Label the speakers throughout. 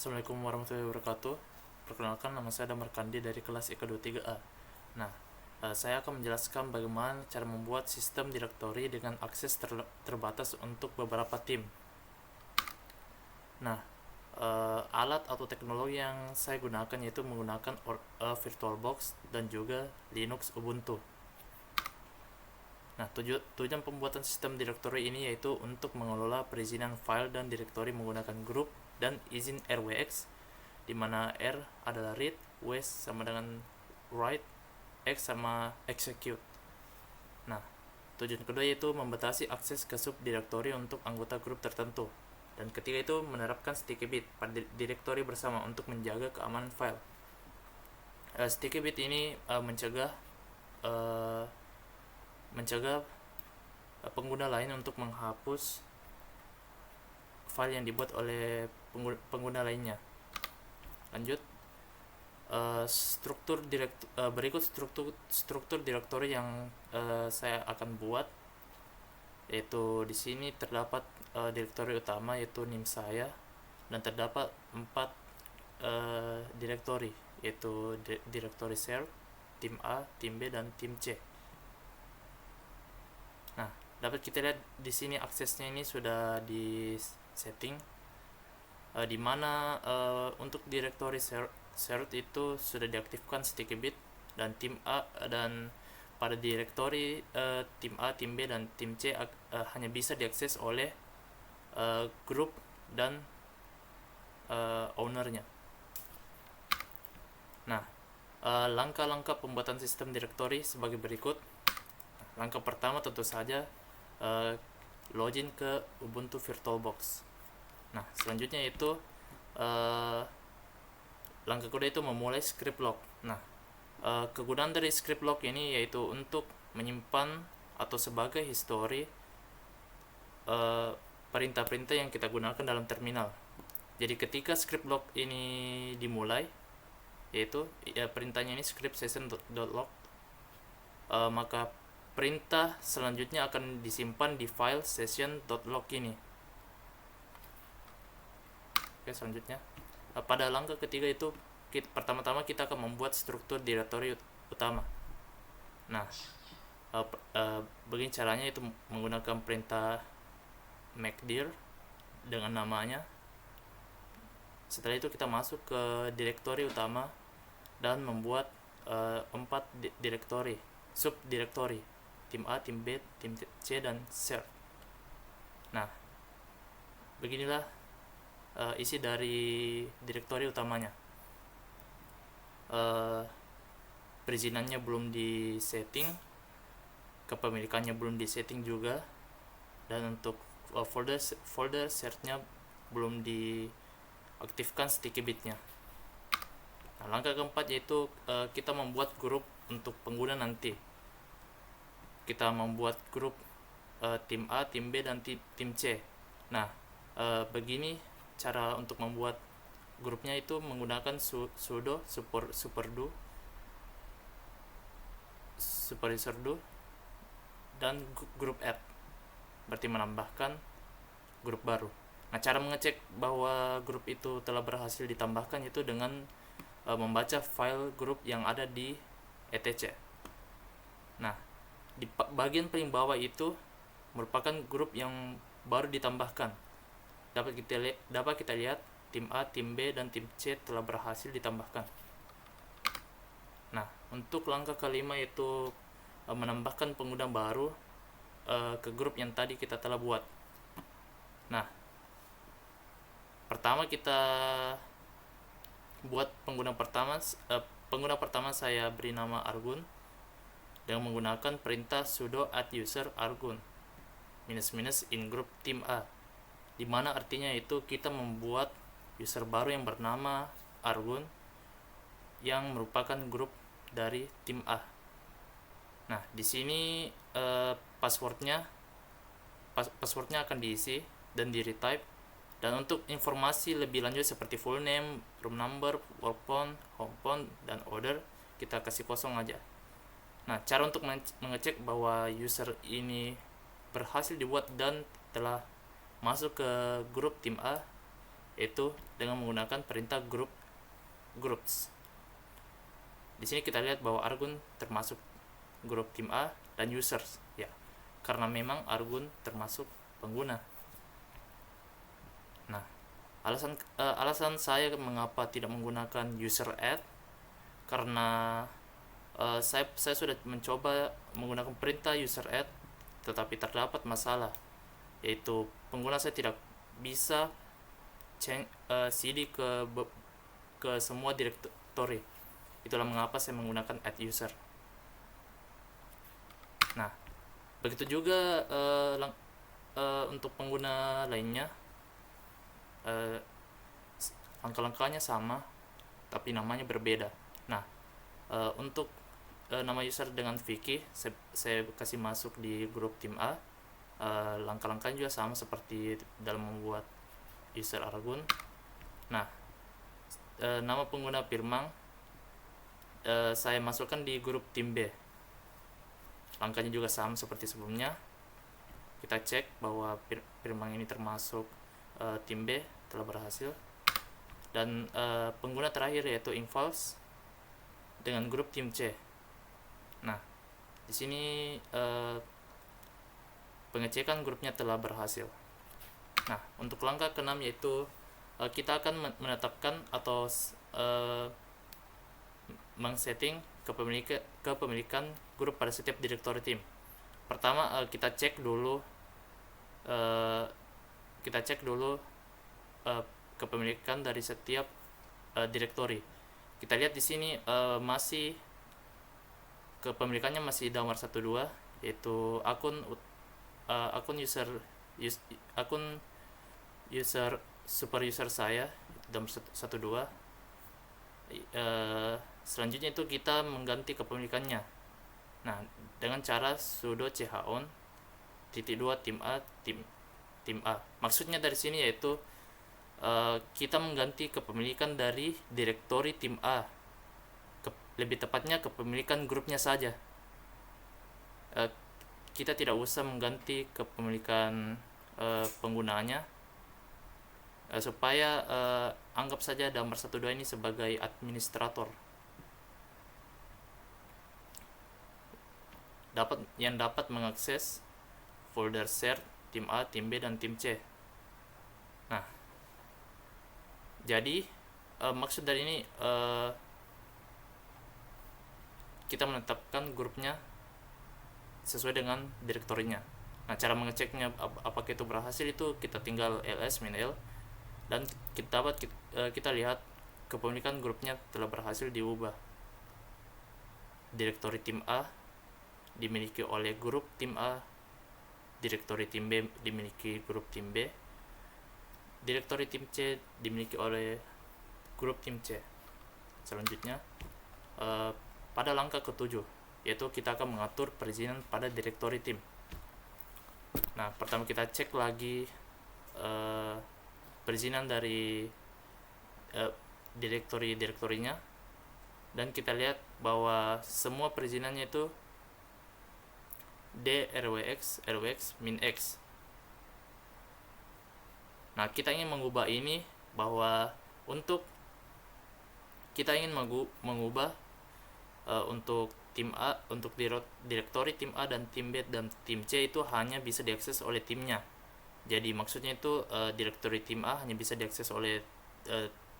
Speaker 1: Assalamualaikum warahmatullahi wabarakatuh. Perkenalkan, nama saya Damar Kandi dari kelas IK 23A. Nah, saya akan menjelaskan bagaimana cara membuat sistem direktori dengan akses terbatas untuk beberapa tim. Nah, alat atau teknologi yang saya gunakan yaitu menggunakan VirtualBox dan juga Linux Ubuntu. Nah, tujuan pembuatan sistem direktori ini yaitu untuk mengelola perizinan file dan direktori menggunakan grup dan izin RWX, di mana R adalah read, W sama dengan write, X sama execute. Nah, tujuan kedua yaitu membatasi akses ke subdirektori untuk anggota grup tertentu. Dan ketiga itu menerapkan sticky bit pada direktori bersama untuk menjaga keamanan file. Sticky bit ini mencegah pengguna lain untuk menghapus file yang dibuat oleh pengguna lainnya. Lanjut, berikut struktur direktori yang saya akan buat, yaitu di sini terdapat direktori utama yaitu NIM saya, dan terdapat 4 direktori, yaitu direktori share, tim A, tim B, dan tim C. Nah, dapat kita lihat di sini aksesnya ini sudah di setting, di mana untuk direktori shared itu sudah diaktifkan sticky bit dan tim A, dan pada direktori tim A, tim B, dan tim C hanya bisa diakses oleh grup dan ownernya. Nah, langkah-langkah pembuatan sistem direktori sebagai berikut. Langkah pertama tentu saja login ke Ubuntu VirtualBox. Nah, selanjutnya itu langkah kedua itu memulai script log. Nah, kegunaan dari script log ini yaitu untuk menyimpan atau sebagai history perintah-perintah yang kita gunakan dalam terminal. Jadi ketika script log ini dimulai, yaitu perintahnya ini script session.log, maka perintah selanjutnya akan disimpan di file session.log ini. Oke, selanjutnya pada langkah ketiga itu pertama-tama kita akan membuat struktur direktori utama. Nah, begini caranya, itu menggunakan perintah makdir dengan namanya. Setelah itu kita masuk ke direktori utama dan membuat 4 direktori, subdirektori, tim A, tim B, tim C, dan share. Nah, beginilah isi dari direktori utamanya. Perizinannya belum disetting, kepemilikannya belum disetting juga, dan untuk folder share-nya belum diaktifkan sticky bit-nya. Nah, langkah keempat yaitu kita membuat grup untuk pengguna nanti. Kita membuat grup tim A, tim B, dan tim C. Nah, begini cara untuk membuat grupnya, itu menggunakan sudo superuser dan grup add, berarti menambahkan grup baru. Nah, cara mengecek bahwa grup itu telah berhasil ditambahkan itu dengan membaca file grup yang ada di etc. Nah, di bagian paling bawah itu merupakan grup yang baru ditambahkan. Dapat kita lihat tim A, tim B, dan tim C telah berhasil ditambahkan. Nah, untuk langkah kelima yaitu menambahkan pengguna baru ke grup yang tadi kita telah buat. Nah, pertama kita buat pengguna pertama saya beri nama Argun dengan menggunakan perintah sudo add user argun -- in group tim A, di mana artinya itu kita membuat user baru yang bernama Argun yang merupakan grup dari tim A. Nah, di sini passwordnya akan diisi dan di retype. Dan untuk informasi lebih lanjut seperti full name, room number, work phone, home phone, dan order, kita kasih kosong aja. Nah, cara untuk mengecek bahwa user ini berhasil dibuat dan telah masuk ke grup tim A, yaitu dengan menggunakan perintah groups. Di sini kita lihat bahwa Argun termasuk grup tim A dan users, ya, karena memang Argun termasuk pengguna. Nah, alasan saya mengapa tidak menggunakan user add, karena saya sudah mencoba menggunakan perintah user add, tetapi terdapat masalah, yaitu pengguna saya tidak bisa cd ke semua directory. Itulah mengapa saya menggunakan add user. Nah, begitu juga untuk pengguna lainnya, langkah-langkahnya sama tapi namanya berbeda. Nah, untuk nama user dengan Vicky saya kasih masuk di grup tim A. Langkah-langkahnya juga sama seperti dalam membuat user Argun. Nah, nama pengguna Firmang saya masukkan di grup tim B. Langkahnya juga sama seperti sebelumnya. Kita cek bahwa Firmang ini termasuk tim B, telah berhasil. Dan pengguna terakhir yaitu Involves dengan grup tim C. Nah, di sini pengecekan grupnya telah berhasil. Nah, untuk langkah ke-6 yaitu kita akan menetapkan atau meng-setting kepemilikan grup pada setiap direktori tim. Pertama, kita cek dulu kepemilikan dari setiap direktori. Kita lihat di sini masih kepemilikannya masih nomor 12, yaitu akun user super user saya nomor 12. Selanjutnya itu kita mengganti kepemilikannya. Nah, dengan cara sudo chown -2 tim A tim A. Maksudnya dari sini yaitu kita mengganti kepemilikan dari direktori tim A, lebih tepatnya kepemilikan grupnya saja. Kita tidak usah mengganti kepemilikan penggunanya, supaya anggap saja nomor 12 ini sebagai administrator yang dapat mengakses folder share tim A, tim B, dan tim C. Nah, jadi maksud dari ini kita menetapkan grupnya sesuai dengan direktorinya. Nah, cara mengeceknya apakah itu berhasil itu kita tinggal ls-l dan kita lihat kepemilikan grupnya telah berhasil diubah. Direktori tim A dimiliki oleh grup tim A, direktori tim B dimiliki grup tim B, direktori tim C dimiliki oleh grup tim C. Selanjutnya pada langkah ke-7 yaitu kita akan mengatur perizinan pada direktori tim. Nah, pertama kita cek lagi perizinan dari direktorinya, dan kita lihat bahwa semua perizinannya itu D, RWX, min X. Nah, kita ingin mengubah ini bahwa kita ingin mengubah untuk tim A, untuk direktori tim A dan tim B dan tim C itu hanya bisa diakses oleh timnya. Jadi maksudnya itu direktori tim A hanya bisa diakses oleh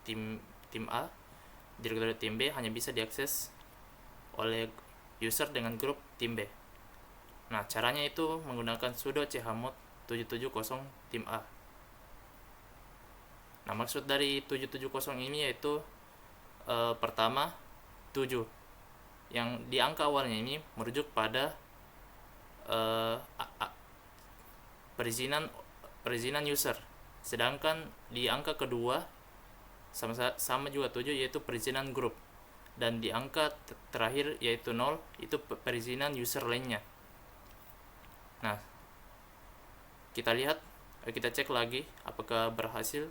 Speaker 1: tim A, direktori tim B hanya bisa diakses oleh user dengan grup tim B. Nah, caranya itu menggunakan sudo chmod 770 tim A. Nah, maksud dari 770 ini yaitu pertama 7 yang di angka awalnya ini merujuk pada perizinan user, sedangkan di angka kedua sama juga 7 yaitu perizinan grup, dan di angka terakhir yaitu 0 itu perizinan user lainnya. Nah, kita cek lagi apakah berhasil.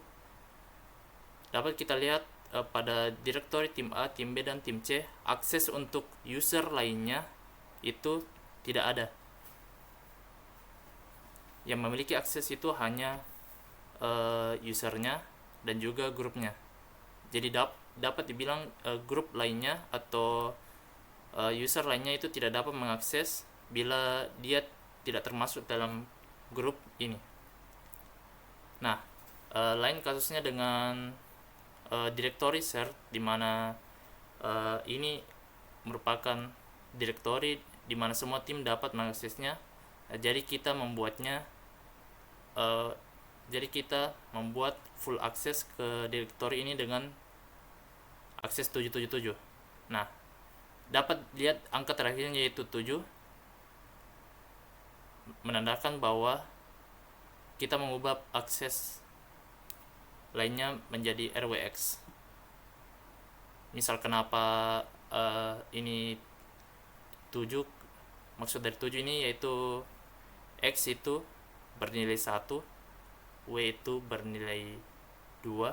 Speaker 1: Dapat kita lihat pada direktori tim A, tim B, dan tim C, akses untuk user lainnya itu tidak ada. Yang memiliki akses itu hanya usernya dan juga grupnya. Jadi dapat dibilang grup lainnya atau user lainnya itu tidak dapat mengakses bila dia tidak termasuk dalam grup ini. Nah, lain kasusnya dengan directory share, di mana ini merupakan directory di mana semua tim dapat mengaksesnya. Jadi kita membuat full akses ke directory ini dengan akses 777. Nah, dapat lihat angka terakhirnya yaitu 7, menandakan bahwa kita mengubah akses lainnya menjadi RWX. Misal kenapa ini 7, maksud dari 7 ini yaitu X itu bernilai 1, W itu bernilai 2,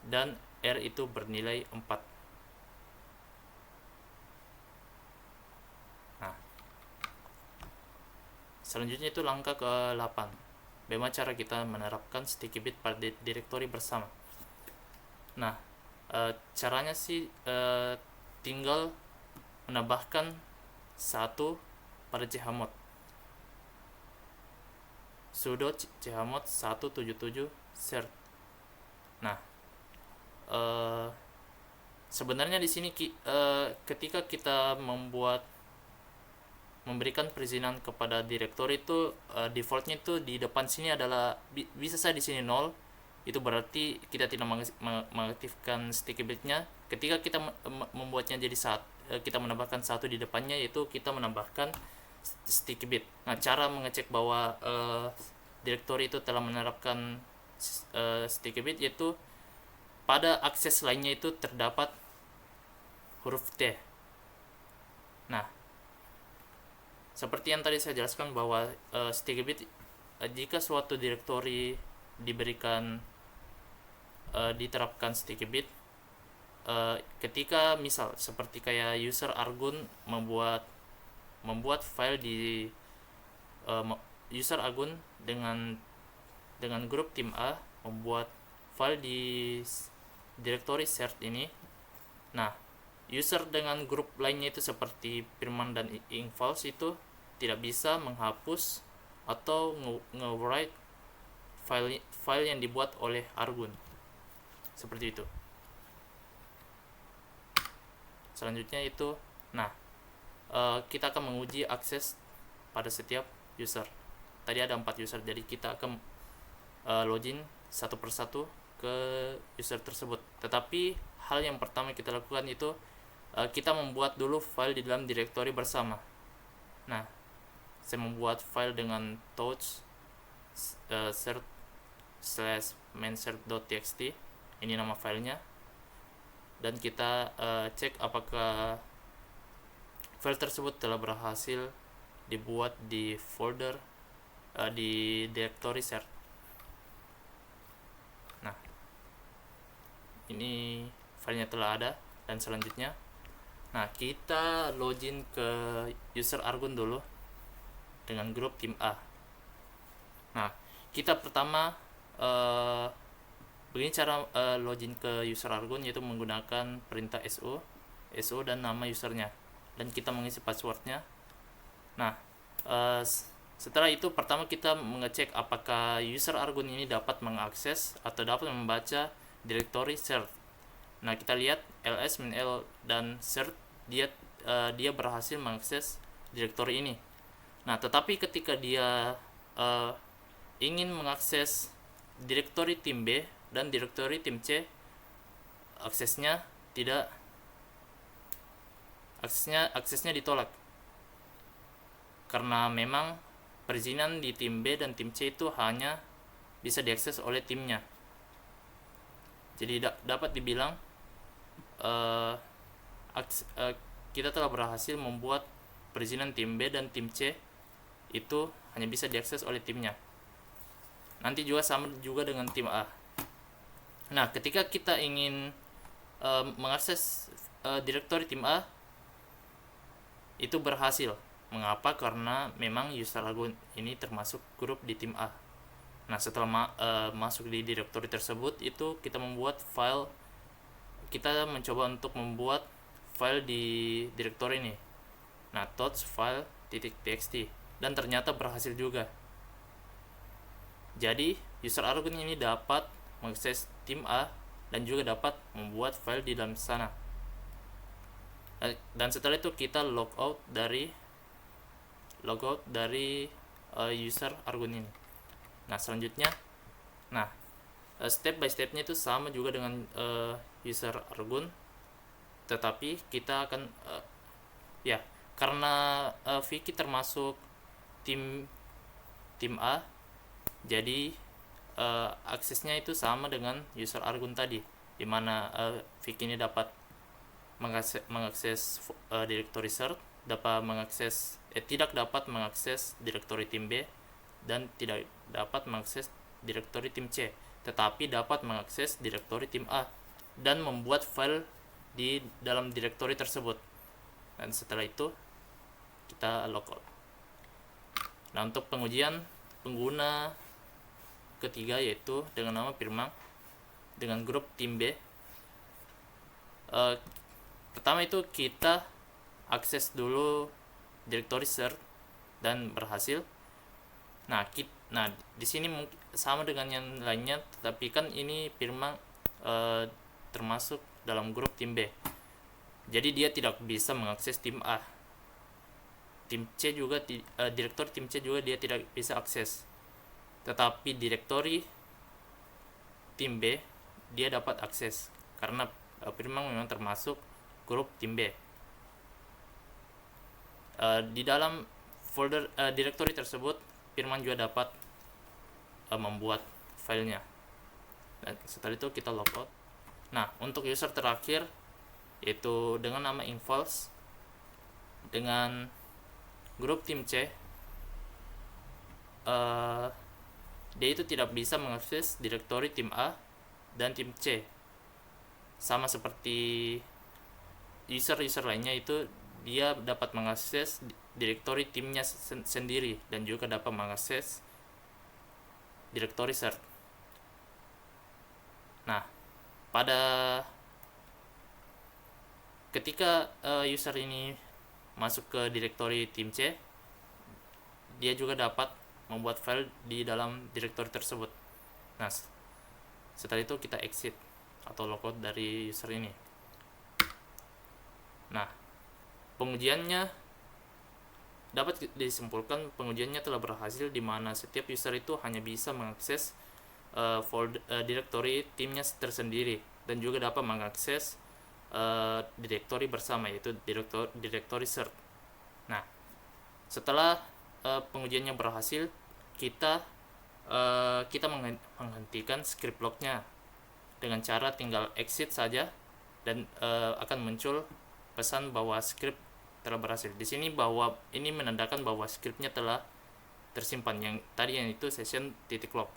Speaker 1: dan R itu bernilai 4. Nah, selanjutnya itu langkah ke-8. Bagaimana cara kita menerapkan sticky bit pada directory bersama. Nah, caranya sih tinggal menambahkan 1 pada chmod. Sudo chmod 177 cert. Nah, sebenarnya di sini ketika kita memberikan perizinan kepada direktori itu, defaultnya itu di depan sini adalah bisa saja di sini 0. Itu berarti kita tidak mengaktifkan sticky bitnya. Ketika kita membuatnya jadi kita menambahkan 1 di depannya, yaitu kita menambahkan sticky bit. Nah, cara mengecek bahwa direktori itu telah menerapkan sticky bit yaitu pada akses lainnya itu terdapat huruf T. Nah, seperti yang tadi saya jelaskan bahwa sticky bit, jika suatu direktori diterapkan sticky bit, ketika misal seperti kayak user Argun membuat file di user Argun dengan grup tim A membuat file di directory shared ini. Nah, user dengan grup lainnya itu seperti Firman dan Ingvals itu tidak bisa menghapus atau nge-write file yang dibuat oleh Argun. Seperti itu. Selanjutnya itu, kita akan menguji akses pada setiap user. Tadi ada 4 user, jadi kita akan login satu persatu ke user tersebut. Tetapi hal yang pertama kita lakukan itu kita membuat dulu file di dalam directory bersama. Nah, saya membuat file dengan touch cert/maincert.txt. Ini nama filenya. Dan kita cek apakah file tersebut telah berhasil dibuat di folder di directory cert. Nah, ini filenya telah ada. Dan selanjutnya, kita login ke user Argun dulu dengan grup tim A. Nah, kita pertama begini cara login ke user Argun, yaitu menggunakan perintah SO dan nama usernya, dan kita mengisi passwordnya. Nah, setelah itu pertama kita mengecek apakah user Argun ini dapat mengakses atau dapat membaca directory cert. Nah, kita lihat ls -l dan cert dia berhasil mengakses directory ini. Nah, tetapi ketika dia ingin mengakses directory tim B dan directory tim C, aksesnya ditolak, karena memang perizinan di tim B dan tim C itu hanya bisa diakses oleh timnya. Jadi dapat dibilang kita telah berhasil membuat perizinan tim B dan tim C itu hanya bisa diakses oleh timnya. Nanti juga sama juga dengan tim A. Nah, ketika kita ingin mengakses directory tim A, itu berhasil. Mengapa? Karena memang user Argun ini termasuk grup di tim A. Nah, setelah masuk di directory tersebut, itu kita mencoba untuk membuat file di directory ini. Nah, .file.txt, dan ternyata berhasil juga. Jadi user Argun ini dapat mengakses tim A dan juga dapat membuat file di dalam sana. Dan setelah itu kita logout dari user Argun ini. Nah, selanjutnya, step by stepnya itu sama juga dengan user Argun, tetapi kita akan karena Vicky termasuk tim A, jadi aksesnya itu sama dengan user Argun tadi, dimana Vicky ini dapat mengakses directory cert, tidak dapat mengakses directory tim B, dan tidak dapat mengakses directory tim C, tetapi dapat mengakses directory tim A dan membuat file di dalam directory tersebut. Dan setelah itu kita logout. Nah, untuk pengujian pengguna ketiga, yaitu dengan nama Firman dengan grup tim B, pertama itu kita akses dulu directory cert dan berhasil. Nah, di sini sama dengan yang lainnya, tetapi kan ini Firman termasuk dalam grup tim B. Jadi dia tidak bisa mengakses tim A. Tim C juga direktori tim C juga dia tidak bisa akses. Tetapi direktori tim B dia dapat akses karena Firman memang termasuk grup tim B. Di dalam folder direktori tersebut Firman juga dapat membuat filenya. Dan setelah itu kita logout. Nah, untuk user terakhir, yaitu dengan nama involves dengan grup tim C, dia itu tidak bisa mengakses direktori tim A dan tim C. Sama seperti user lainnya, itu dia dapat mengakses direktori timnya sendiri dan juga dapat mengakses direktori cert. Nah, ketika user ini masuk ke direktori tim C, dia juga dapat membuat file di dalam direktori tersebut. Nah, setelah itu kita exit atau logout dari user ini. Nah, pengujiannya dapat disimpulkan pengujiannya telah berhasil, di mana setiap user itu hanya bisa mengakses direktori timnya tersendiri dan juga dapat mengakses direktori bersama, yaitu direktori cert. Nah, setelah pengujiannya berhasil, kita menghentikan script lognya dengan cara tinggal exit saja, dan akan muncul pesan bahwa script telah berhasil. Di sini ini menandakan bahwa scriptnya telah tersimpan, yang itu session.log.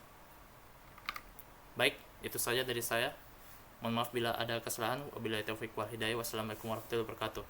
Speaker 1: Baik, itu saja dari saya. Mohon maaf bila ada kesalahan. Wabillahi taufiq wal hidayah. Wassalamualaikum warahmatullahi wabarakatuh.